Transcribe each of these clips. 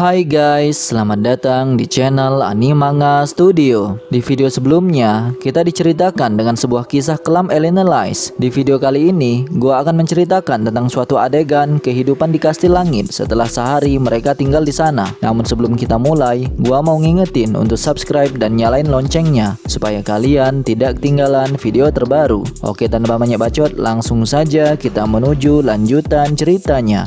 Hai guys, selamat datang di channel Animanga Studio. Di video sebelumnya, kita diceritakan dengan sebuah kisah kelam Elena Lies. Di video kali ini, gua akan menceritakan tentang suatu adegan kehidupan di Kastil Langit setelah sehari mereka tinggal di sana. Namun sebelum kita mulai, gua mau ngingetin untuk subscribe dan nyalain loncengnya supaya kalian tidak ketinggalan video terbaru. Oke, tanpa banyak bacot, langsung saja kita menuju lanjutan ceritanya.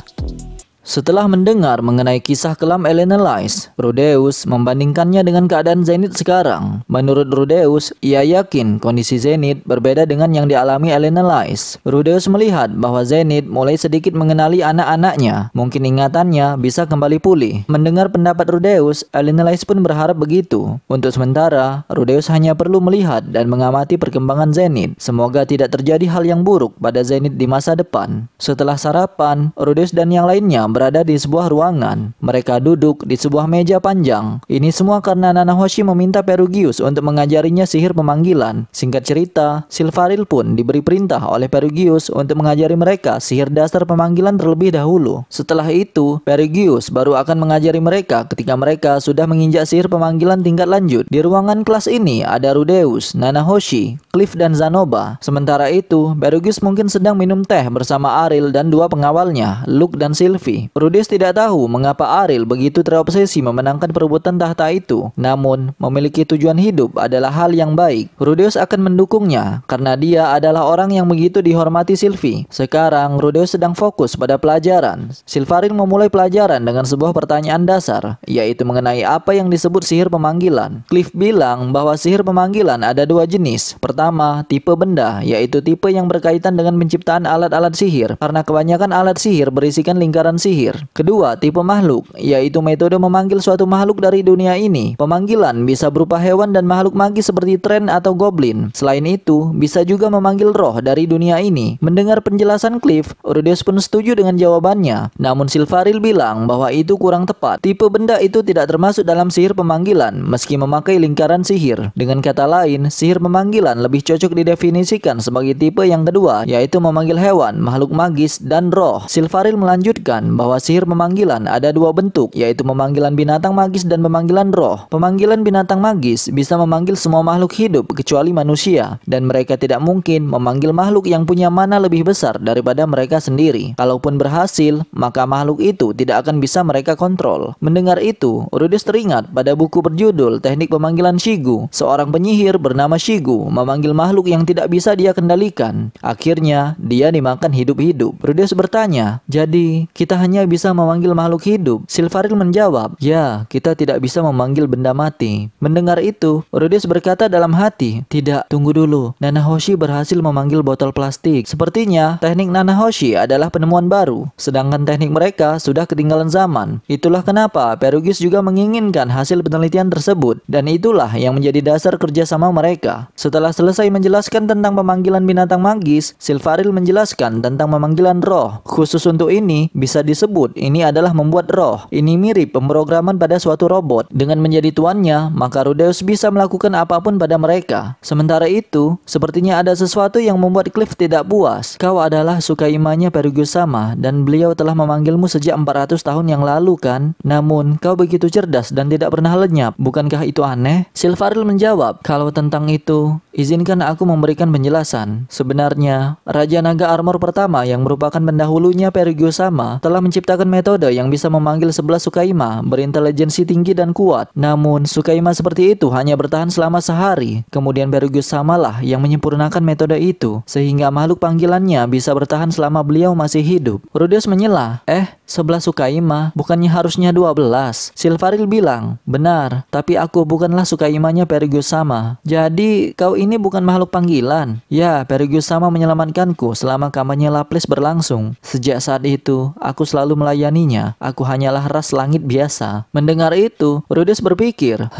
Setelah mendengar mengenai kisah kelam Elena Lies, Rudeus membandingkannya dengan keadaan Zenith sekarang. Menurut Rudeus, ia yakin kondisi Zenith berbeda dengan yang dialami Elena Lies. Rudeus melihat bahwa Zenith mulai sedikit mengenali anak-anaknya. Mungkin ingatannya bisa kembali pulih. Mendengar pendapat Rudeus, Elena Lies pun berharap begitu. Untuk sementara, Rudeus hanya perlu melihat dan mengamati perkembangan Zenith. Semoga tidak terjadi hal yang buruk pada Zenith di masa depan. Setelah sarapan, Rudeus dan yang lainnya berada di sebuah ruangan. Mereka duduk di sebuah meja panjang. Ini semua karena Nanahoshi meminta Perugius untuk mengajarinya sihir pemanggilan. Singkat cerita, Silvaril pun diberi perintah oleh Perugius untuk mengajari mereka sihir dasar pemanggilan terlebih dahulu. Setelah itu, Perugius baru akan mengajari mereka ketika mereka sudah menginjak sihir pemanggilan tingkat lanjut. Di ruangan kelas ini ada Rudeus, Nanahoshi, Cliff dan Zanoba. Sementara itu, Perugius mungkin sedang minum teh bersama Aril dan dua pengawalnya, Luke dan Sylvie. Rudeus tidak tahu mengapa Aril begitu terobsesi memenangkan perebutan tahta itu. Namun, memiliki tujuan hidup adalah hal yang baik. Rudeus akan mendukungnya karena dia adalah orang yang begitu dihormati Sylvie. Sekarang, Rudeus sedang fokus pada pelajaran. Silvaril memulai pelajaran dengan sebuah pertanyaan dasar, yaitu mengenai apa yang disebut sihir pemanggilan. Cliff bilang bahwa sihir pemanggilan ada dua jenis. Pertama, tipe benda, yaitu tipe yang berkaitan dengan penciptaan alat-alat sihir, karena kebanyakan alat sihir berisikan lingkaran sihir. Kedua, tipe makhluk, yaitu metode memanggil suatu makhluk dari dunia ini. Pemanggilan bisa berupa hewan dan makhluk magis seperti tren atau goblin. Selain itu, bisa juga memanggil roh dari dunia ini. Mendengar penjelasan Cliff, Rudeus pun setuju dengan jawabannya. Namun Silvaril bilang bahwa itu kurang tepat. Tipe benda itu tidak termasuk dalam sihir pemanggilan, meski memakai lingkaran sihir. Dengan kata lain, sihir pemanggilan lebih cocok didefinisikan sebagai tipe yang kedua, yaitu memanggil hewan, makhluk magis, dan roh. Silvaril melanjutkan bahwa sihir pemanggilan ada dua bentuk, yaitu pemanggilan binatang magis dan pemanggilan roh. Pemanggilan binatang magis bisa memanggil semua makhluk hidup kecuali manusia, dan mereka tidak mungkin memanggil makhluk yang punya mana lebih besar daripada mereka sendiri. Kalaupun berhasil, maka makhluk itu tidak akan bisa mereka kontrol. Mendengar itu, Rudeus teringat pada buku berjudul Teknik Pemanggilan Shigu. Seorang penyihir bernama Shigu memanggil makhluk yang tidak bisa dia kendalikan. Akhirnya, dia dimakan hidup-hidup. Rudeus bertanya, jadi kita hanya bisa memanggil makhluk hidup? Silvaril menjawab, ya, kita tidak bisa memanggil benda mati. Mendengar itu, Rudeus berkata dalam hati, tidak, tunggu dulu. Nanahoshi berhasil memanggil botol plastik. Sepertinya teknik Nanahoshi adalah penemuan baru, sedangkan teknik mereka sudah ketinggalan zaman. Itulah kenapa Perugius juga menginginkan hasil penelitian tersebut, dan itulah yang menjadi dasar kerjasama mereka. Setelah selesai menjelaskan tentang pemanggilan binatang magis, Silvaril menjelaskan tentang pemanggilan roh. Khusus untuk ini, bisa disebut ini adalah membuat roh. Ini mirip pemrograman pada suatu robot. Dengan menjadi tuannya, maka Rudeus bisa melakukan apapun pada mereka. Sementara itu, sepertinya ada sesuatu yang membuat Cliff tidak puas. Kau adalah Tsukaimanya Perugius sama, dan beliau telah memanggilmu sejak 400 tahun yang lalu kan? Namun, kau begitu cerdas dan tidak pernah lenyap. Bukankah itu aneh? Silvaril menjawab, kalau tentang itu, izinkan aku memberikan penjelasan. Sebenarnya, Raja Naga Armor pertama yang merupakan pendahulunya Perugius sama telah menciptakan metode yang bisa memanggil 11 Tsukaima berintelijensi tinggi dan kuat. Namun, Tsukaima seperti itu hanya bertahan selama sehari. Kemudian Perugius samalah yang menyempurnakan metode itu, sehingga makhluk panggilannya bisa bertahan selama beliau masih hidup. Rudeus menyela, 11 Tsukaima, bukannya harusnya 12? Silvaril bilang, benar, tapi aku bukanlah Tsukaimanya Perugius sama. Jadi, kau ini bukan makhluk panggilan? Ya, Perugius sama menyelamatkanku selama kampanye Lapis berlangsung. Sejak saat itu, aku selalu melayaninya. Aku hanyalah ras langit biasa. Mendengar itu, Rudeus berpikir,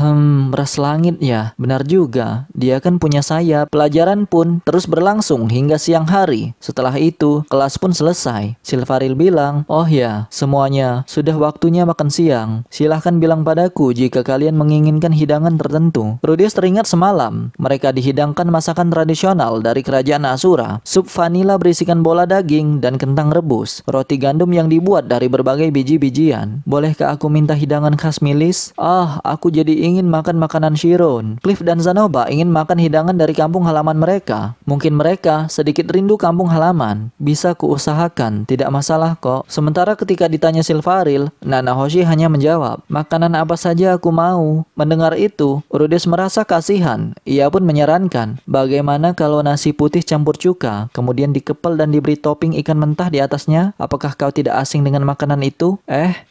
ras langit ya, benar juga. Dia kan punya sayap. Pelajaran pun terus berlangsung hingga siang hari. Setelah itu, kelas pun selesai. Silvaril bilang, oh ya, semuanya sudah waktunya makan siang. Silahkan bilang padaku jika kalian menginginkan hidangan tertentu. Rudeus teringat semalam, mereka dihidangkan masakan tradisional dari kerajaan Asura. Sup vanila berisikan bola daging dan kentang rebus. Roti gandum yang dibuat dibuat dari berbagai biji-bijian. Bolehkah aku minta hidangan khas Milis? Aku jadi ingin makan makanan Chiron. Cliff dan Zanoba ingin makan hidangan dari kampung halaman mereka. Mungkin mereka sedikit rindu kampung halaman. Bisa kuusahakan, tidak masalah kok. Sementara ketika ditanya Silvaril, Nanahoshi hanya menjawab, makanan apa saja aku mau. Mendengar itu, Rhodes merasa kasihan. Ia pun menyarankan, bagaimana kalau nasi putih campur cuka, kemudian dikepel dan diberi topping ikan mentah di atasnya? Apakah kau tidak asing dengan makanan itu?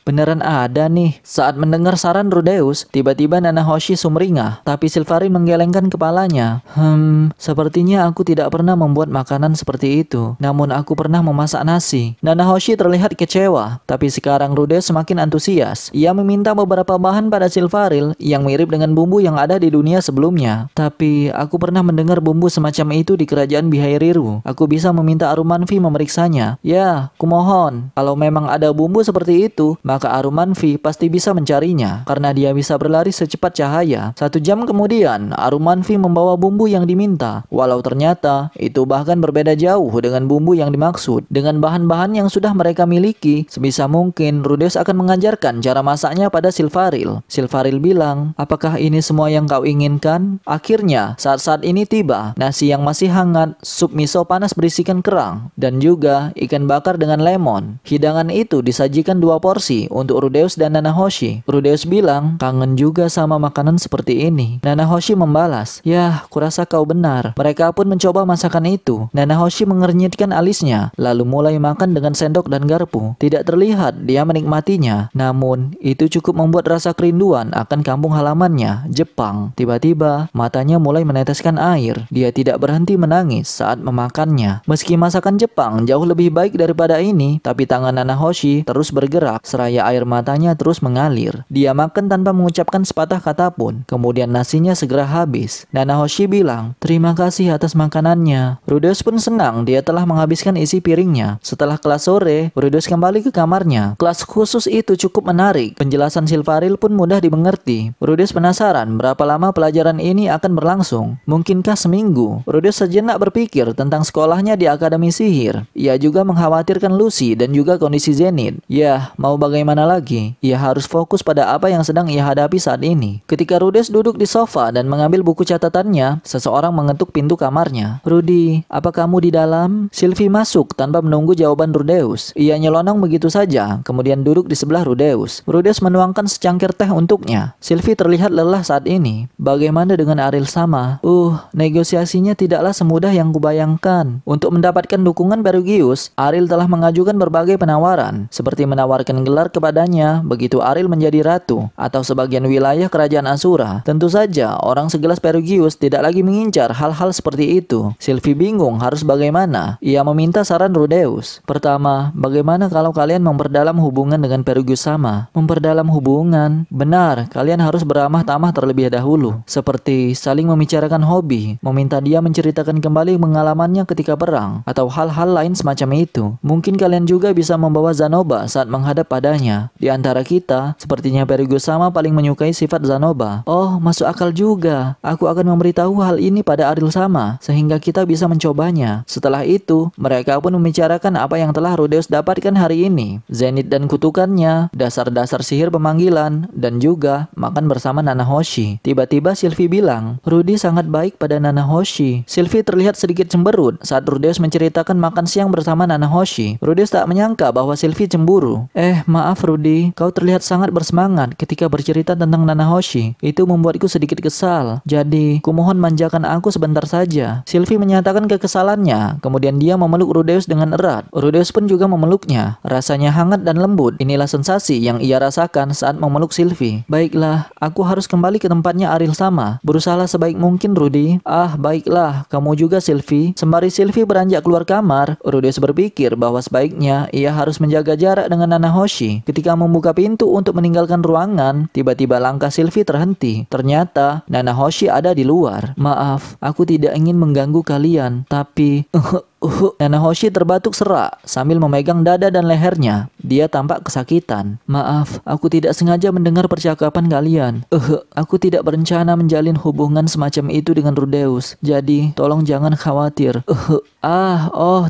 Beneran ada nih. Saat mendengar saran Rhodes, tiba-tiba Nanahoshi sumringah, tapi Silvaril menggelengkan kepalanya. Sepertinya aku tidak pernah membuat makanan seperti itu. Namun aku pernah memasak nasi. Nanahoshi terlihat kecewa, tapi sekarang Rhodes semakin antusias. Ia meminta beberapa bahan pada Silvaril yang mirip dengan bumbu yang ada di dunia sebelumnya. Tapi aku pernah mendengar bumbu semacam itu di kerajaan Bihairiru. Aku bisa meminta Arumanfi memeriksanya. Ya, kumohon. Kalau memang ada bumbu seperti itu, maka Arumanfi pasti bisa mencarinya, karena dia bisa berlari secepat cahaya. 1 jam kemudian, Arumanfi membawa bumbu yang diminta. Walau ternyata itu bahkan berbeda jauh dengan bumbu yang dimaksud. Dengan bahan-bahan yang sudah mereka miliki, sebisa mungkin Rhodes akan mengajarkan cara masaknya pada Silvaril. Silvaril bilang, apakah ini semua yang kau inginkan? Akhirnya, saat-saat ini tiba. Nasi yang masih hangat, sup miso panas berisikan kerang, dan juga ikan bakar dengan lemon. Hidangan itu disajikan 2 porsi untuk Rhodes dan Nanahoshi. Rhodes bilang, kangen juga sama makanan seperti ini. Nanahoshi membalas, yah, kurasa kau benar. Mereka pun mencoba masakan itu. Nanahoshi mengernyitkan alisnya, lalu mulai makan dengan sendok dan garpu. Tidak terlihat dia menikmatinya, namun itu cukup membuat rasa kerinduan akan kampung halamannya, Jepang. Tiba-tiba, matanya mulai meneteskan air. Dia tidak berhenti menangis saat memakannya. Meski masakan Jepang jauh lebih baik daripada ini, tapi tangan Nanahoshi terus bergerak, seraya air matanya terus mengalir. Dia makan tanpa mengucapkan sepatah kata pun. Kemudian nasinya segera habis. Nanahoshi bilang, terima kasih atas makanannya. Rhodes pun senang dia telah menghabiskan isi piringnya. Setelah kelas sore, Rhodes kembali ke kamarnya. Kelas khusus itu cukup menarik. Penjelasan Silvaril pun mudah dimengerti. Rhodes penasaran berapa lama pelajaran ini akan berlangsung. Mungkinkah seminggu? Rhodes sejenak berpikir tentang sekolahnya di Akademi Sihir. Ia juga mengkhawatirkan Lucy dan juga kondisi Zenith. Yah, mau bagaimana lagi? Ia harus fokus pada apa yang sedang ia hadapi saat ini. Ketika Rhodes duduk di sofa dan mengambil buku catatannya, seseorang mengetuk pintu kamarnya. Rudy, apa kamu di dalam? Sylvie masuk tanpa menunggu jawaban Rhodes. Ia nyelonong begitu saja, kemudian duduk di sebelah Rhodes. Rhodes menuangkan secangkir teh untuknya. Sylvie terlihat lelah saat ini. Bagaimana dengan Aril Sama? Negosiasinya tidaklah semudah yang kubayangkan. Untuk mendapatkan dukungan Perugius, Aril telah mengajukan berbagai penawaran, seperti menawarkan gelar kepadanya begitu Aril menjadi ratu, atau sebagian wilayah kerajaan Asura. Tentu saja, orang segelas Perugius tidak lagi mengincar hal-hal seperti itu. Sylvie bingung harus bagaimana. Ia meminta saran Rhodes. Pertama, bagaimana kalau kalian memperdalam hubungan dengan Perugius Sama? Memperdalam hubungan? Benar, kalian harus beramah tamah terlebih dahulu. Seperti saling membicarakan hobi, meminta dia menceritakan kembali pengalamannya ketika perang, atau hal-hal lain semacam itu. Mungkin kalian juga bisa membawa Zanoba saat menghadap padanya. Di antara kita, sepertinya Perugius Sama paling menyukai sifat Zanoba. Oh, masuk akal juga. Aku akan memberitahu hal ini pada Aril Sama, sehingga kita bisa mencobanya. Setelah itu, mereka pun membicarakan apa yang telah Rhodes dapatkan hari ini. Zenith dan kutukannya, dasar-dasar sihir pemanggilan, dan juga makan bersama Nanahoshi. Tiba-tiba Sylvie bilang, Rudy sangat baik pada Nanahoshi. Sylvie terlihat sedikit cemberut saat Rhodes menceritakan makan siang bersama Nanahoshi. Rhodes tak menyangka bahwa Sylvie cemburu. Maaf Rudy, kau terlihat sangat bersemangat ketika bercerita tentang Nanahoshi. Itu membuatku sedikit kesal. Jadi, kumohon manjakan aku sebentar saja. Sylvie menyatakan kekesalannya, kemudian dia memeluk Rhodes dengan erat. Rhodes pun juga memeluknya. Rasanya hangat dan lembut. Inilah sensasi yang ia rasakan saat memeluk Sylvie. Baiklah, aku harus kembali ke tempatnya Aril Sama. Berusahalah sebaik mungkin Rudy. Baiklah, kamu juga Sylvie. Sembari Sylvie beranjak keluar kamar, Rhodes berpikir bahwa sebaiknya ia harus menjaga jarak dengan Nanahoshi. Ketika membuka pintu untuk meninggalkan ruangan, tiba-tiba langkah Sylvie terhenti. Ternyata Nanahoshi ada di luar. Maaf, aku tidak ingin mengganggu kalian, tapi Nanahoshi terbatuk serak sambil memegang dada dan lehernya. Dia tampak kesakitan. Maaf, aku tidak sengaja mendengar percakapan kalian. Aku tidak berencana menjalin hubungan semacam itu dengan Rudeus. Jadi, tolong jangan khawatir.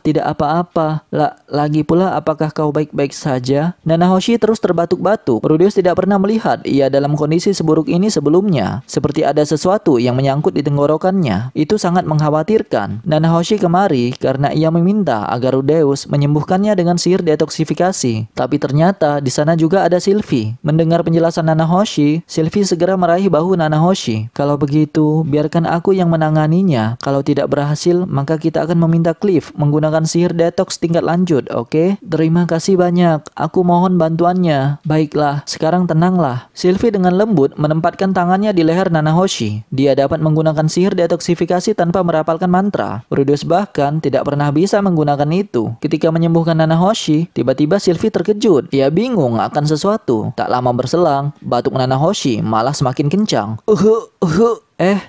Tidak apa-apa. Lagi pula, apakah kau baik-baik saja? Nanahoshi terus terbatuk-batuk. Rudeus tidak pernah melihat ia dalam kondisi seburuk ini sebelumnya. Seperti ada sesuatu yang menyangkut di tenggorokannya. Itu sangat mengkhawatirkan. Nanahoshi kemari karena ia meminta agar Rudeus menyembuhkannya dengan sihir detoksifikasi. Tapi ternyata di sana juga ada Sylvie. Mendengar penjelasan Nanahoshi, Sylvie segera meraih bahu Nanahoshi. Kalau begitu, biarkan aku yang menanganinya. Kalau tidak berhasil, maka kita akan meminta Cliff menggunakan sihir detox tingkat lanjut, oke? Terima kasih banyak. Aku mohon bantuannya. Baiklah, sekarang tenanglah. Sylvie dengan lembut menempatkan tangannya di leher Nanahoshi. Dia dapat menggunakan sihir detoksifikasi tanpa merapalkan mantra. Rudeus bahkan tidak pernah bisa menggunakan itu. Ketika menyembuhkan Nanahoshi, tiba-tiba Sylvie terkejut. Ia bingung akan sesuatu. Tak lama berselang, batuk Nanahoshi malah semakin kencang.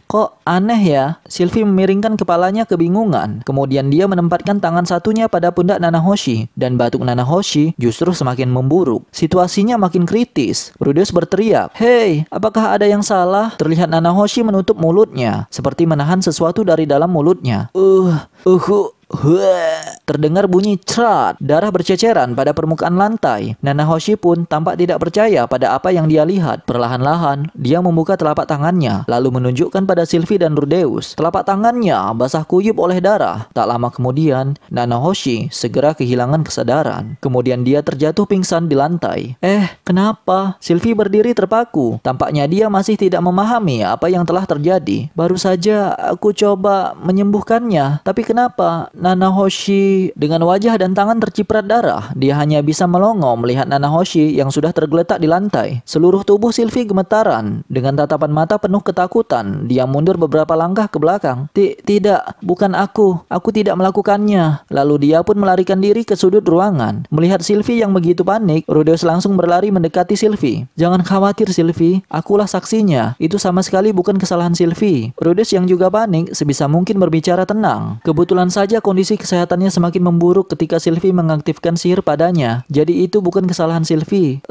Kok aneh ya? Sylvie memiringkan kepalanya kebingungan. Kemudian dia menempatkan tangan satunya pada pundak Nanahoshi. Dan batuk Nanahoshi justru semakin memburuk. Situasinya makin kritis. Rudeus berteriak, "Hei, apakah ada yang salah?" Terlihat Nanahoshi menutup mulutnya, seperti menahan sesuatu dari dalam mulutnya. Terdengar bunyi cerat. Darah berceceran pada permukaan lantai. Nanahoshi pun tampak tidak percaya pada apa yang dia lihat. Perlahan-lahan, dia membuka telapak tangannya, lalu menunjukkan pada Sylvie dan Rudeus. Telapak tangannya basah kuyup oleh darah. Tak lama kemudian, Nanahoshi segera kehilangan kesadaran. Kemudian dia terjatuh pingsan di lantai. Kenapa? Sylvie berdiri terpaku. Tampaknya dia masih tidak memahami apa yang telah terjadi. Baru saja aku coba menyembuhkannya. Tapi kenapa? Nanahoshi dengan wajah dan tangan terciprat darah. Dia hanya bisa melongo melihat Nanahoshi yang sudah tergeletak di lantai. Seluruh tubuh Sylvie gemetaran. Dengan tatapan mata penuh ketakutan, dia mundur beberapa langkah ke belakang. Tidak, bukan aku. Aku tidak melakukannya. Lalu dia pun melarikan diri ke sudut ruangan. Melihat Sylvie yang begitu panik, Rudeus langsung berlari mendekati Sylvie. Jangan khawatir Sylvie, akulah saksinya. Itu sama sekali bukan kesalahan Sylvie. Rudeus yang juga panik sebisa mungkin berbicara tenang. Kebetulan saja kondisi kesehatannya semakin memburuk ketika Sylvie mengaktifkan sihir padanya. Jadi itu bukan kesalahan Sylvie.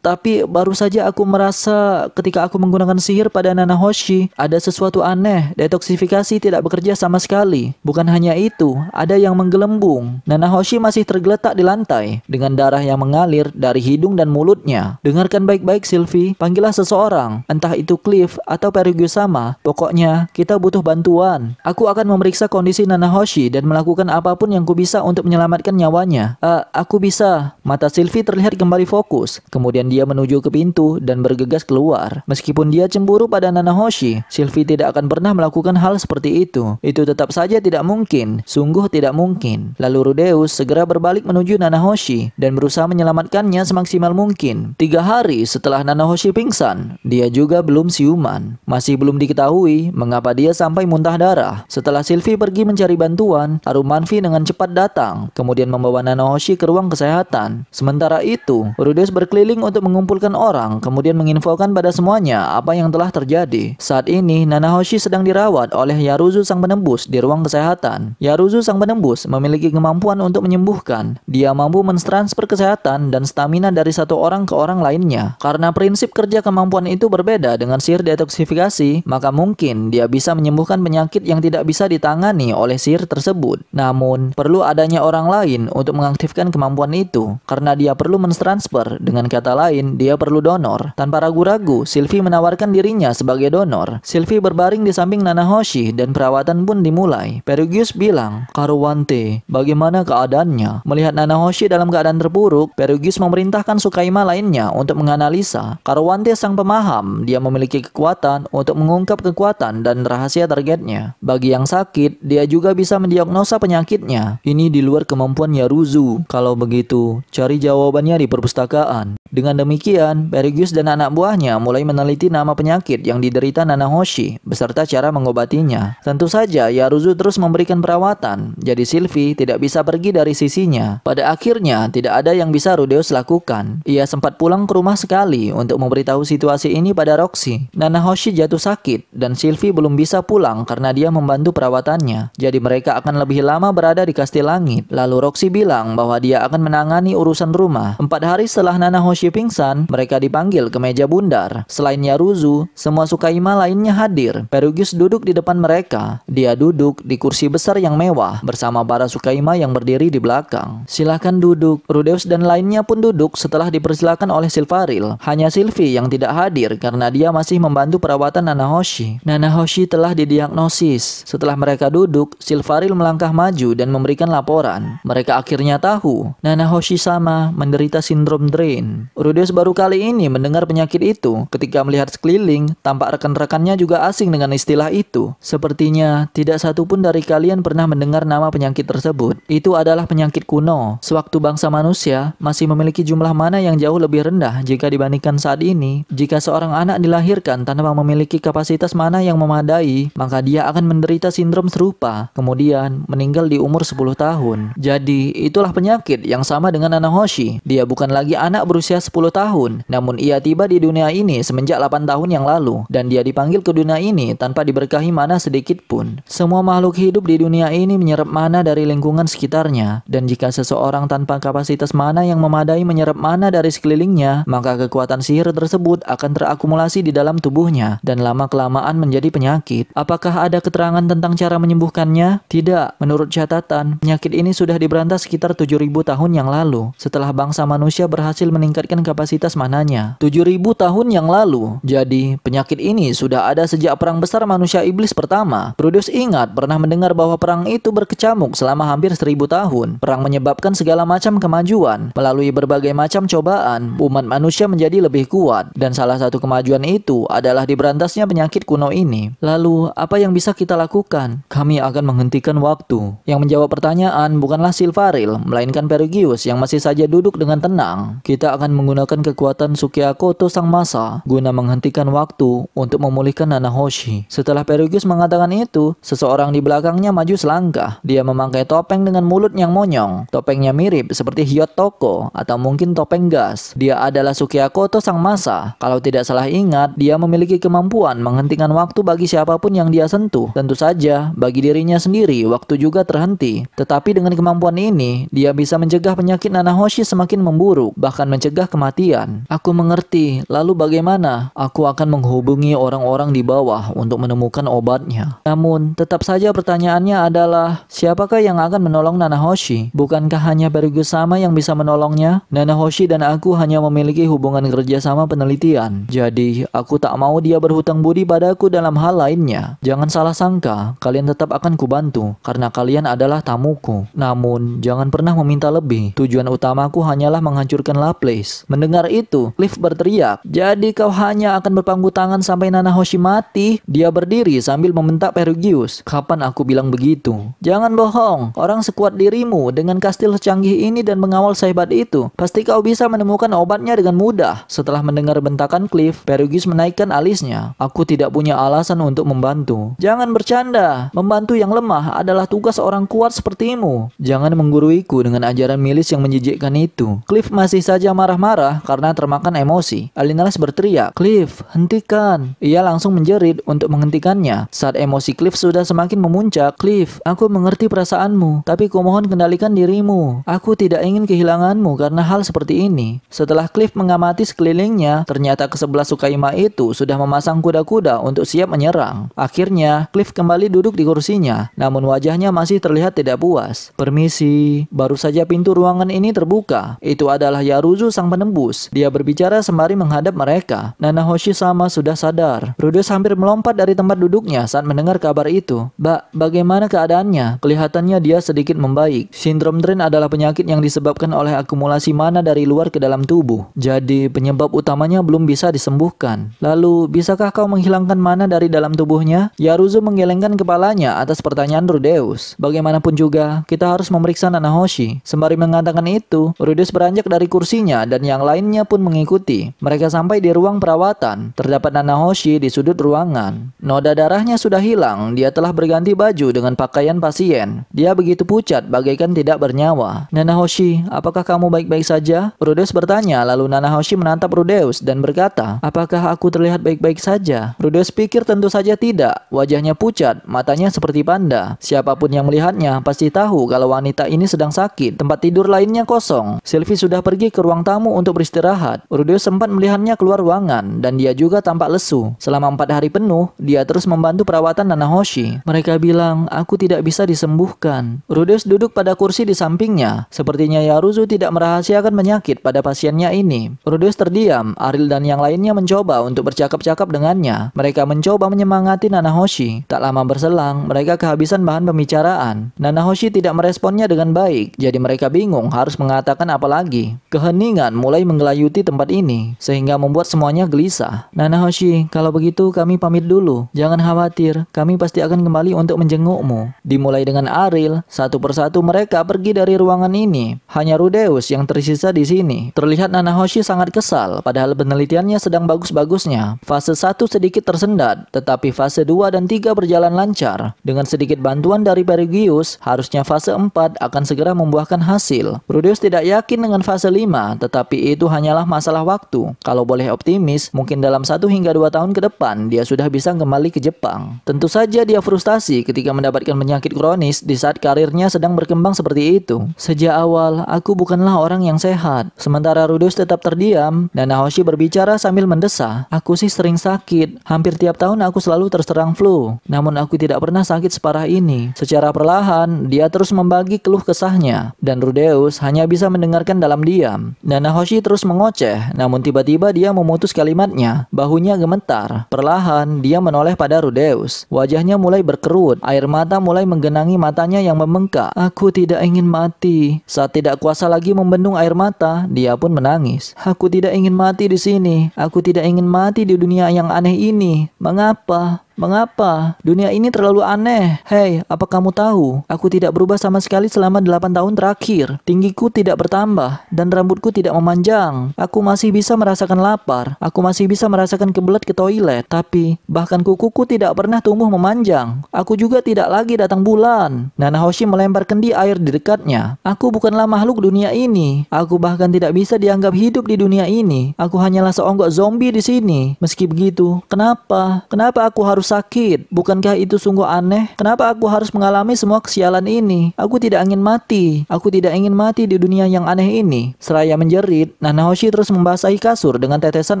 Tapi baru saja aku merasa ketika aku menggunakan sihir pada Nanahoshi, ada sesuatu aneh. Detoksifikasi tidak bekerja sama sekali. Bukan hanya itu, ada yang menggelembung. Nanahoshi masih tergeletak di lantai dengan darah yang mengalir dari hidung dan mulutnya. Dengarkan baik-baik Sylvie, panggillah seseorang. Entah itu Cliff atau Perigusa-sama. Pokoknya kita butuh bantuan. Aku akan memeriksa kondisi Nanahoshi dan melakukan apapun yang ku bisa untuk menyelamatkan nyawanya. Aku bisa. Mata Sylvie terlihat kembali fokus. Kemudian dia menuju ke pintu dan bergegas keluar. Meskipun dia cemburu pada Nanahoshi, Sylvie tidak akan pernah melakukan hal seperti itu. Itu tetap saja tidak mungkin. Sungguh tidak mungkin. Lalu Rudeus segera berbalik menuju Nanahoshi dan berusaha menyelamatkannya semaksimal mungkin. 3 hari setelah Nanahoshi pingsan, dia juga belum siuman. Masih belum diketahui mengapa dia sampai muntah darah. Setelah Sylvie pergi mencari bantuan, Arumanfi dengan cepat datang, kemudian membawa Nanahoshi ke ruang kesehatan. Sementara itu, Rudeus berkeliling untuk mengumpulkan orang, kemudian menginfokan pada semuanya apa yang telah terjadi. Saat ini, Nanahoshi sedang dirawat oleh Yaruzu Sang Penembus di ruang kesehatan. Yaruzu Sang Penembus memiliki kemampuan untuk menyembuhkan. Dia mampu mentransfer kesehatan dan stamina dari satu orang ke orang lainnya. Karena prinsip kerja kemampuan itu berbeda dengan sihir detoksifikasi, maka mungkin dia bisa menyembuhkan penyakit yang tidak bisa ditangani oleh sihir tersebut. Namun, perlu adanya orang lain untuk mengaktifkan kemampuan itu, karena dia perlu mentransfer. Dengan kata lain, dia perlu donor. Tanpa ragu-ragu, Sylvie menawarkan dirinya sebagai donor. Sylvie berbaring di samping Nanahoshi dan perawatan pun dimulai. Perugius bilang, "Karuwante, bagaimana keadaannya?" Melihat Nanahoshi dalam keadaan terpuruk, Perugius memerintahkan Sukaima lainnya untuk menganalisa. Karuwante sang pemaham, dia memiliki kekuatan untuk mengungkap kekuatan dan rahasia targetnya. Bagi yang sakit, dia juga bisa mendiagnosa penyakitnya. Ini di luar kemampuan Yaruzu. Kalau begitu, cari jawabannya di perpustakaan. Dengan demikian, Perugius dan anak buahnya mulai meneliti nama penyakit yang diderita Nanahoshi beserta cara mengobatinya. Tentu saja Yaruzu terus memberikan perawatan, jadi Sylvie tidak bisa pergi dari sisinya. Pada akhirnya, tidak ada yang bisa Rudeus lakukan. Ia sempat pulang ke rumah sekali untuk memberitahu situasi ini pada Roxy. Nanahoshi jatuh sakit dan Sylvie belum bisa pulang karena dia membantu perawatannya. Jadi mereka akan lebih lama berada di Kastil Langit. Lalu Roxy bilang bahwa dia akan menangani urusan rumah. 4 hari setelah Nanahoshi pingsan, mereka dipanggil ke meja bundar. Selain Yaruzu, semua Tsukaima lainnya hadir. Perugius duduk di depan mereka. Dia duduk di kursi besar yang mewah bersama para Tsukaima yang berdiri di belakang. Silakan duduk. Rudeus dan lainnya pun duduk setelah dipersilakan oleh Silvaril. Hanya Sylvie yang tidak hadir karena dia masih membantu perawatan Nanahoshi. Nanahoshi telah didiagnosis. Setelah mereka duduk, Silvaril melangkah maju dan memberikan laporan. Mereka akhirnya tahu Nanahoshi sama menderita sindrom drain. Rudeus baru kali ini mendengar penyakit itu. Ketika melihat sekeliling, tampak rekan-rekannya juga asing dengan istilah itu. Sepertinya tidak satupun dari kalian pernah mendengar nama penyakit tersebut. Itu adalah penyakit kuno. Sewaktu bangsa manusia masih memiliki jumlah mana yang jauh lebih rendah jika dibandingkan saat ini. Jika seorang anak dilahirkan tanpa memiliki kapasitas mana yang memadai, maka dia akan menderita sindrom serupa, kemudian meninggal di umur 10 tahun. Jadi, itulah penyakit yang sama dengan Nanahoshi. Dia bukan lagi anak berusia 10 tahun, namun ia tiba di dunia ini semenjak 8 tahun yang lalu, dan dia dipanggil ke dunia ini tanpa diberkahi mana sedikit pun. Semua makhluk hidup di dunia ini menyerap mana dari lingkungan sekitarnya, dan jika seseorang tanpa kapasitas mana yang memadai menyerap mana dari sekelilingnya, maka kekuatan sihir tersebut akan terakumulasi di dalam tubuhnya, dan lama-kelamaan menjadi penyakit. Apakah ada keterangan tentang cara menyembuhkannya? Tidak. Menurut catatan, penyakit ini sudah diberantas sekitar 7.000 tahun yang lalu, setelah bangsa manusia berhasil meningkatkan kapasitas mananya. 7.000 tahun yang lalu. Jadi, penyakit ini sudah ada sejak perang besar manusia iblis pertama. Rudeus ingat pernah mendengar bahwa perang itu berkecamuk selama hampir 1.000 tahun. Perang menyebabkan segala macam kemajuan. Melalui berbagai macam cobaan, umat manusia menjadi lebih kuat, dan salah satu kemajuan itu adalah diberantasnya penyakit kuno ini. Lalu, apa yang bisa kita lakukan? Kami akan menghentikan waktu. Yang menjawab pertanyaan bukanlah Silvaril, melainkan Perugius yang masih saja duduk dengan tenang. Kita akan menggunakan kekuatan Sukyakoto Sang Masa guna menghentikan waktu untuk memulihkan Nanahoshi. Setelah Perugius mengatakan itu, seseorang di belakangnya maju selangkah. Dia memakai topeng dengan mulut yang monyong. Topengnya mirip seperti Hyotoko atau mungkin topeng gas. Dia adalah Sukyakoto Sang Masa. Kalau tidak salah ingat, dia memiliki kemampuan menghentikan waktu bagi siapapun yang dia sentuh. Tentu saja, bagi dirinya sendiri, waktu juga terhenti. Tetapi dengan kemampuan ini, dia bisa mencegah penyakit Nanahoshi semakin memburuk, bahkan mencegah kematian. Aku mengerti. Lalu bagaimana? Aku akan menghubungi orang-orang di bawah untuk menemukan obatnya. Namun, tetap saja pertanyaannya adalah, siapakah yang akan menolong Nanahoshi? Bukankah hanya Perugius sama yang bisa menolongnya? Nanahoshi dan aku hanya memiliki hubungan kerjasama penelitian. Jadi, aku tak mau dia berhutang budi padaku dalam hal lainnya. Jangan salah sangka, kalian tetap akan kubantu, karena kalian adalah tamuku. Namun, jangan pernah meminta lebih. Tujuan utamaku hanyalah menghancurkan Laplace. Mendengar itu, Cliff berteriak, jadi kau hanya akan berpangku tangan sampai Nanahoshi mati? Dia berdiri sambil membentak Perugius. Kapan aku bilang begitu? Jangan bohong. Orang sekuat dirimu dengan kastil secanggih ini dan pengawal sehebat itu, pasti kau bisa menemukan obatnya dengan mudah. Setelah mendengar bentakan Cliff, Perugius menaikkan alisnya. Aku tidak punya alasan untuk membantu. Jangan bercanda. Membantu yang lemah adalah tugas orang kuat sepertimu. Jangan mengguruiku dengan ajaran milis yang menjijikkan itu. Cliff masih saja marah-marah karena termakan emosi. Alinales berteriak, Cliff, hentikan. Ia langsung menjerit untuk menghentikannya. Saat emosi Cliff sudah semakin memuncak, Cliff, aku mengerti perasaanmu, tapi kumohon kendalikan dirimu. Aku tidak ingin kehilanganmu karena hal seperti ini. Setelah Cliff mengamati sekelilingnya, ternyata ke-11 Tsukaima itu sudah memasang kuda-kuda untuk siap menyerang. Akhirnya, Cliff kembali duduk di kursinya, namun wajahnya masih terlihat tidak puas. Permisi, baru saja pintu ruangan ini terbuka. Itu adalah Yaruzu sang penembus. Dia berbicara sembari menghadap mereka. Nanahoshi sama sudah sadar. Rudeus hampir melompat dari tempat duduknya saat mendengar kabar itu. Mbak, bagaimana keadaannya? Kelihatannya dia sedikit membaik. Sindrom drain adalah penyakit yang disebabkan oleh akumulasi mana dari luar ke dalam tubuh. Jadi, penyebab utamanya belum bisa disembuhkan. Lalu, bisakah kau menghilangkan mana dari dalam tubuhnya? Yaruzu menggelengkan kepalanya atas pertanyaan Rudeus. Bagaimanapun juga, kita harus memeriksa Nanahoshi. Sembari mengatakan itu, Rudeus beranjak dari kursinya dan dan yang lainnya pun mengikuti. Mereka sampai di ruang perawatan. Terdapat Nanahoshi di sudut ruangan. Noda darahnya sudah hilang. Dia telah berganti baju dengan pakaian pasien. Dia begitu pucat bagaikan tidak bernyawa. Nanahoshi, apakah kamu baik-baik saja? Rudeus bertanya, lalu Nanahoshi menatap Rudeus dan berkata, apakah aku terlihat baik-baik saja? Rudeus pikir tentu saja tidak. Wajahnya pucat, matanya seperti panda. Siapapun yang melihatnya pasti tahu kalau wanita ini sedang sakit. Tempat tidur lainnya kosong. Sylvie sudah pergi ke ruang tamu untuk beristirahat. Rudeus sempat melihatnya keluar ruangan dan dia juga tampak lesu. Selama 4 hari penuh, dia terus membantu perawatan Nanahoshi. Mereka bilang, aku tidak bisa disembuhkan. Rudeus duduk pada kursi di sampingnya. Sepertinya Yaruzu tidak merahasiakan penyakit pada pasiennya ini. Rudeus terdiam. Aril dan yang lainnya mencoba untuk bercakap-cakap dengannya. Mereka mencoba menyemangati Nanahoshi. Tak lama berselang, mereka kehabisan bahan pembicaraan. Nanahoshi tidak meresponnya dengan baik, jadi mereka bingung harus mengatakan apa lagi. Keheningan mulai menggelayuti tempat ini, sehingga membuat semuanya gelisah. Nanahoshi, kalau begitu kami pamit dulu. Jangan khawatir, kami pasti akan kembali untuk menjengukmu. Dimulai dengan Aril, satu persatu mereka pergi dari ruangan ini. Hanya Rudeus yang tersisa di sini. Terlihat Nanahoshi sangat kesal, padahal penelitiannya sedang bagus-bagusnya. Fase 1 sedikit tersendat, tetapi fase 2 dan 3 berjalan lancar. Dengan sedikit bantuan dari Perigius, harusnya fase 4 akan segera membuahkan hasil. Rudeus tidak yakin dengan fase 5, tetapi itu hanyalah masalah waktu. Kalau boleh optimis, mungkin dalam 1 hingga 2 tahun ke depan, dia sudah bisa kembali ke Jepang. Tentu saja dia frustasi ketika mendapatkan penyakit kronis di saat karirnya sedang berkembang seperti itu. Sejak awal, aku bukanlah orang yang sehat. Sementara Rudeus tetap terdiam, dan Nanahoshi berbicara sambil mendesah. Aku sih sering sakit. Hampir tiap tahun aku selalu terserang flu. Namun aku tidak pernah sakit separah ini. Secara perlahan, dia terus membagi keluh kesahnya. Dan Rudeus hanya bisa mendengarkan dalam diam. Nanahoshi terus mengoceh, namun tiba-tiba dia memutus kalimatnya. Bahunya gemetar. Perlahan, dia menoleh pada Rudeus. Wajahnya mulai berkerut. Air mata mulai menggenangi matanya yang membengkak. Aku tidak ingin mati. Saat tidak kuasa lagi membendung air mata, dia pun menangis. Aku tidak ingin mati di sini. Aku tidak ingin mati di dunia yang aneh ini. Mengapa? Mengapa? Dunia ini terlalu aneh. Hei, apa kamu tahu? Aku tidak berubah sama sekali selama 8 tahun terakhir. Tinggiku tidak bertambah dan rambutku tidak memanjang. Aku masih bisa merasakan lapar. Aku masih bisa merasakan kebelet ke toilet. Tapi bahkan kukuku tidak pernah tumbuh memanjang. Aku juga tidak lagi datang bulan. Nanahoshi melempar kendi air di dekatnya. Aku bukanlah makhluk dunia ini. Aku bahkan tidak bisa dianggap hidup di dunia ini. Aku hanyalah seonggok zombie di sini. Meski begitu, kenapa? Kenapa aku harus sakit? Bukankah itu sungguh aneh? Kenapa aku harus mengalami semua kesialan ini? Aku tidak ingin mati. Aku tidak ingin mati di dunia yang aneh ini. Seraya menjerit, Nanahoshi terus membasahi kasur dengan tetesan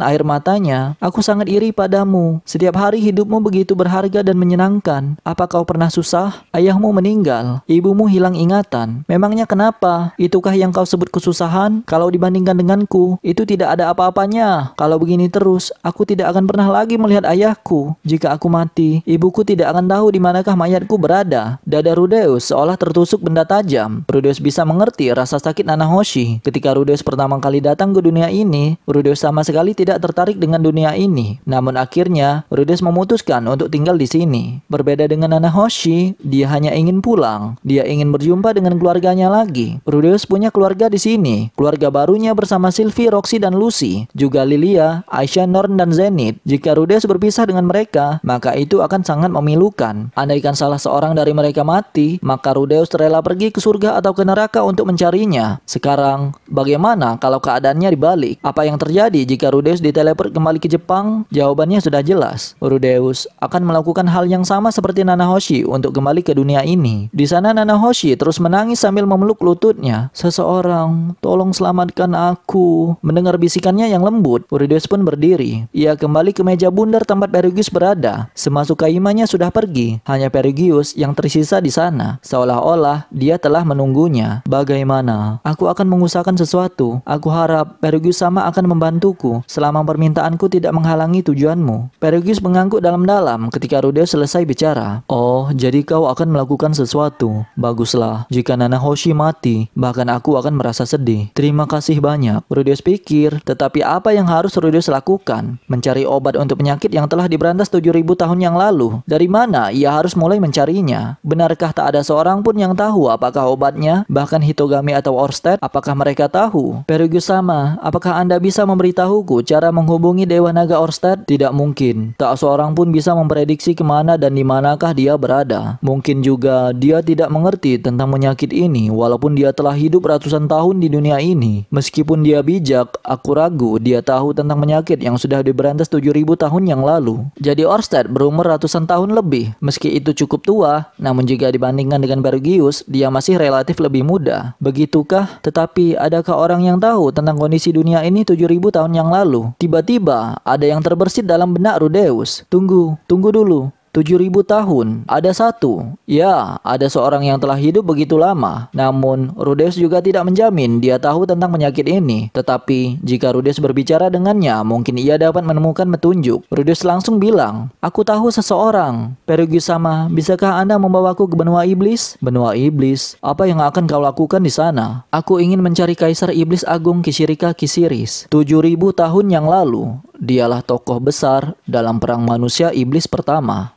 air matanya. Aku sangat iri padamu. Setiap hari hidupmu begitu berharga dan menyenangkan. Apa kau pernah susah? Ayahmu meninggal. Ibumu hilang ingatan. Memangnya kenapa? Itukah yang kau sebut kesusahan? Kalau dibandingkan denganku, itu tidak ada apa-apanya. Kalau begini terus, aku tidak akan pernah lagi melihat ayahku. Jika aku mati, ibuku tidak akan tahu di manakah mayatku berada. Dada Rudeus seolah tertusuk benda tajam. Rudeus bisa mengerti rasa sakit Nanahoshi. Ketika Rudeus pertama kali datang ke dunia ini, Rudeus sama sekali tidak tertarik dengan dunia ini. Namun akhirnya, Rudeus memutuskan untuk tinggal di sini. Berbeda dengan Nanahoshi, dia hanya ingin pulang. Dia ingin berjumpa dengan keluarganya lagi. Rudeus punya keluarga di sini. Keluarga barunya bersama Sylvie, Roxy, dan Lucy. Juga Lilia, Aisyah, Norn, dan Zenith. Jika Rudeus berpisah dengan mereka, maka itu akan sangat memilukan. Andaikan salah seorang dari mereka mati, maka Rudeus rela pergi ke surga atau ke neraka untuk mencarinya. Sekarang, bagaimana kalau keadaannya dibalik? Apa yang terjadi jika Rudeus diteleport kembali ke Jepang? Jawabannya sudah jelas. Rudeus akan melakukan hal yang sama seperti Nanahoshi untuk kembali ke dunia ini. Di sana Nanahoshi terus menangis sambil memeluk lututnya. Seseorang, tolong selamatkan aku. Mendengar bisikannya yang lembut, Rudeus pun berdiri. Ia kembali ke meja bundar tempat Perigius berada. Semasa Kaimanya sudah pergi, hanya Perigius yang tersisa di sana. Seolah-olah dia telah menunggunya. Bagaimana? Aku akan mengusahakan sesuatu. Aku harap Perigius sama akan membantuku selama permintaanku tidak menghalangi tujuanmu. Perigius mengangguk dalam-dalam ketika Rudeus selesai bicara. Oh, jadi kau akan melakukan sesuatu. Baguslah. Jika Nanahoshi mati, bahkan aku akan merasa sedih. Terima kasih banyak. Rudeus pikir, tetapi apa yang harus Rudeus lakukan? Mencari obat untuk penyakit yang telah diberantas 7.000 tahun yang lalu. Dari mana ia harus mulai mencarinya? Benarkah tak ada seorang pun yang tahu apakah obatnya? Bahkan Hitogami atau Orsted, apakah mereka tahu? Perugia-sama, apakah Anda bisa memberitahuku cara menghubungi Dewa Naga Orsted? Tidak mungkin. Tak seorang pun bisa memprediksi kemana dan di manakah dia berada. Mungkin juga dia tidak mengerti tentang penyakit ini walaupun dia telah hidup ratusan tahun di dunia ini. Meskipun dia bijak, aku ragu dia tahu tentang penyakit yang sudah diberantas 7.000 tahun yang lalu. Jadi Orsted berumur ratusan tahun lebih. Meski itu cukup tua, namun jika dibandingkan dengan Berugius, dia masih relatif lebih muda. Begitukah? Tetapi adakah orang yang tahu tentang kondisi dunia ini 7.000 tahun yang lalu? Tiba-tiba ada yang terbersit dalam benak Rudeus. Tunggu dulu. 7.000 tahun, ada satu. Ya, ada seorang yang telah hidup begitu lama. Namun, Rudeus juga tidak menjamin dia tahu tentang penyakit ini. Tetapi, jika Rudeus berbicara dengannya, mungkin ia dapat menemukan petunjuk. Rudeus langsung bilang, "Aku tahu seseorang. Perugia-sama, bisakah Anda membawaku ke benua iblis?" "Benua iblis? Apa yang akan kau lakukan di sana?" "Aku ingin mencari Kaisar Iblis Agung Kishirika Kisiris. 7.000 tahun yang lalu, dialah tokoh besar dalam perang manusia iblis pertama."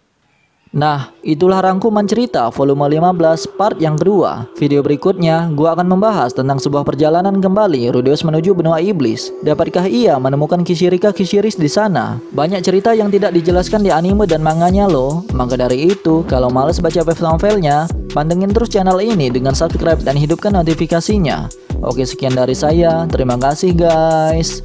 Nah, itulah rangkuman cerita volume 15 part yang kedua. Video berikutnya, gua akan membahas tentang sebuah perjalanan kembali Rudeus menuju benua iblis. Dapatkah ia menemukan Kishirika Kishiris di sana? Banyak cerita yang tidak dijelaskan di anime dan manganya loh. Maka dari itu, kalau males baca web novelnya, pantengin terus channel ini dengan subscribe dan hidupkan notifikasinya. Oke, sekian dari saya. Terima kasih guys.